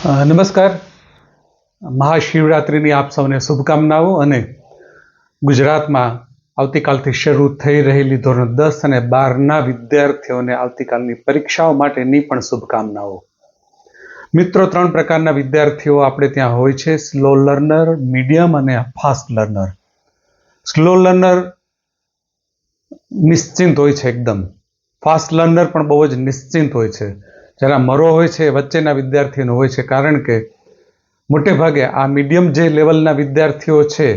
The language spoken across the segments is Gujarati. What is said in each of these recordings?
નમસ્કાર. મહાશિવરાત્રિની આપ સૌને શુભકામનાઓ અને ગુજરાતમાં આવતીકાલથી શરૂ થઈ રહેલી ધોરણ 10 અને 12ના વિદ્યાર્થીઓને આવતીકાલની પરીક્ષાઓ માટેની પણ શુભકામનાઓ. મિત્રો, 3 પ્રકારના વિદ્યાર્થીઓ આપણે ત્યાં હોય છે: સ્લો લર્નર, મીડિયમ અને ફાસ્ટ લર્નર. સ્લો લર્નર નિશ્ચિંત હોય છે એકદમ. ફાસ્ટ લર્નર પણ બહુ જ નિશ્ચિંત હોય છે. જરા મરો હોય છે એ વચ્ચેના વિદ્યાર્થીઓનો હોય છે, કારણ કે મોટે ભાગે આ મીડિયમ જે લેવલના વિદ્યાર્થીઓ છે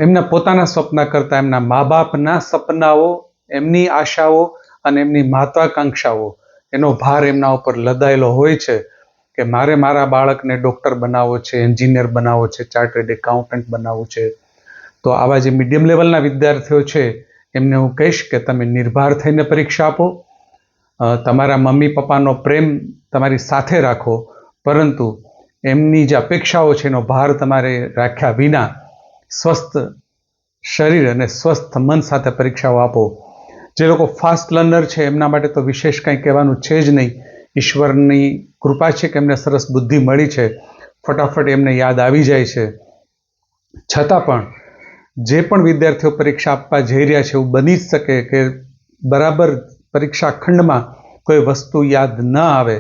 એમના પોતાના સપના કરતાં એમના મા બાપના સપનાઓ, એમની આશાઓ અને એમની મહત્વાકાંક્ષાઓ એનો ભાર એમના ઉપર લદાયેલો હોય છે કે મારે મારા બાળકને ડૉક્ટર બનાવવો છે, એન્જિનિયર બનાવવો છે, ચાર્ટર્ડ એકાઉન્ટન્ટ બનાવવું છે. તો આવા જે મીડિયમ લેવલના વિદ્યાર્થીઓ છે એમને હું કહીશ કે તમે નિર્ભર થઈને પરીક્ષા આપો. તમારા મમ્મી પપ્પાનો પ્રેમ તમારી સાથે રાખો, પરંતુ એમની જે અપેક્ષાઓ છે એનો ભાર તમારે રાખ્યા વિના સ્વસ્થ શરીર અને સ્વસ્થ મન સાથે પરીક્ષાઓ આપો. જે લોકો ફાસ્ટ લર્નર છે એમના માટે તો વિશેષ કંઈ કહેવાનું છે જ નહીં. ઈશ્વરની કૃપા છે કે એમને સરસ બુદ્ધિ મળી છે, ફટાફટ એમને યાદ આવી જાય છે. છતાં પણ જે પણ વિદ્યાર્થીઓ પરીક્ષા આપવા જઈ રહ્યા છે એવું બની જ શકે કે બરાબર પરીક્ષા ખંડમાં કોઈ વસ્તુ યાદ ન આવે,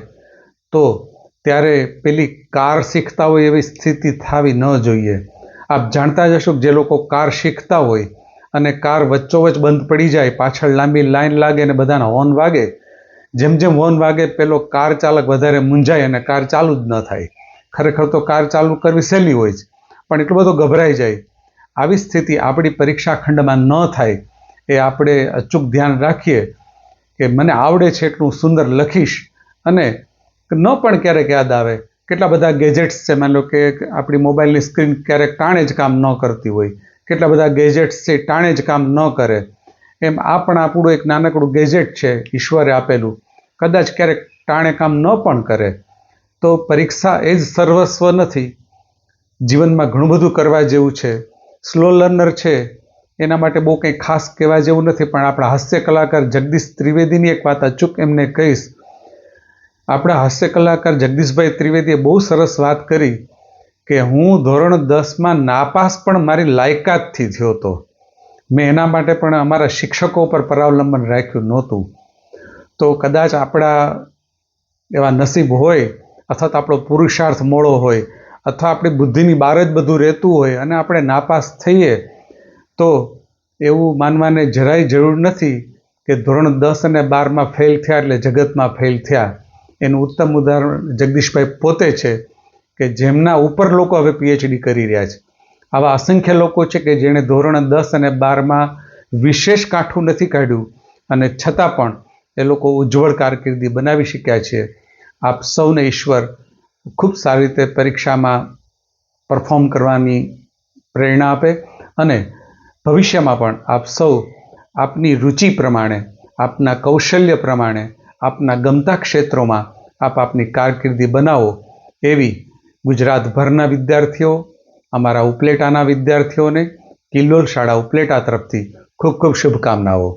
તો ત્યારે પેલી કાર શીખતા હોય એવી સ્થિતિ થવી ન જોઈએ. આપ જાણતા જ હશો કે જે લોકો કાર શીખતા હોય અને કાર વચ્ચોવચ્ચ બંધ પડી જાય, પાછળ લાંબી લાઈન લાગે અને બધાના હોર્ન વાગે, જેમ જેમ હોર્ન વાગે પેલો કાર ચાલક વધારે મૂંઝાય અને કાર ચાલુ જ ન થાય. ખરેખર તો કાર ચાલુ કરવી સહેલી હોય છે, પણ એટલો બધો ગભરાઈ જાય. આવી સ્થિતિ આપણી પરીક્ષા ખંડમાં ન થાય એ આપણે અચૂક ધ્યાન રાખીએ કે મને આવડે છે એટલું સુંદર લખીશ. અને ન પણ ક્યારેક યાદ આવે. કેટલા બધા ગેજેટ્સ છે, માની લો કે આપણી મોબાઈલની સ્ક્રીન ક્યારેક ટાણે જ કામ ન કરતી હોય, કેટલા બધા ગેજેટ્સ છે ટાણે જ કામ ન કરે. એમ આ પણ આપણું એક નાનકડું ગેજેટ છે ઈશ્વરે આપેલું, કદાચ ક્યારેક ટાણે કામ ન પણ કરે. તો પરીક્ષા એ જ સર્વસ્વ નથી. જીવનમાં ઘણું બધું કરવા જેવું છે. સ્લો લર્નર છે એના માટે બહુ કંઈ ખાસ કહેવા જેવું નથી, પણ આપણા હાસ્ય કલાકાર જગદીશ ત્રિવેદીની એક વાત અચૂક એમને કહીશ. આપણા હાસ્ય કલાકાર જગદીશભાઈ ત્રિવેદીએ બહુ સરસ વાત કરી કે હું ધોરણ 10માં નાપાસ પણ મારી લાયકાતથી થયો હતો. મેં એના માટે પણ અમારા શિક્ષકો પર પરાવલંબન રાખ્યું નહોતું. તો કદાચ આપણા એવા નસીબ હોય, અથવા તો આપણો પુરુષાર્થ મોડો હોય, અથવા આપણી બુદ્ધિની બહાર જ બધું રહેતું હોય અને આપણે નાપાસ થઈએ, તો એવું માનવાને જરાય જરૂર નથી કે ધોરણ 10 અને 12માં ફેલ થયા એટલે જગતમાં ફેલ થયા. એનું ઉત્તમ ઉદાહરણ જગદીશભાઈ પોતે છે કે જેમના ઉપર લોકો હવે પીએચડી કરી રહ્યા છે. આવા અસંખ્ય લોકો છે કે જેણે ધોરણ 10 અને 12માં વિશેષ કાઠું નથી કાઢ્યું અને છતાં પણ એ લોકો ઉજ્જવળ કારકિર્દી બનાવી શક્યા છે. આપ સૌને ઈશ્વર ખૂબ સારી રીતે પરીક્ષામાં પરફોર્મ કરવાની પ્રેરણા આપે અને ભવિષ્યમાં પણ આપ સૌ આપની રુચિ પ્રમાણે, આપના કૌશલ્ય પ્રમાણે, આપના ગમતા ક્ષેત્રોમાં આપ આપની કારકિર્દી બનાવો, એવી ગુજરાતભરના વિદ્યાર્થીઓ, અમારા ઉપલેટાના વિદ્યાર્થીઓને કિલ્લોલ શાળા ઉપલેટા તરફથી ખૂબ ખૂબ શુભકામનાઓ.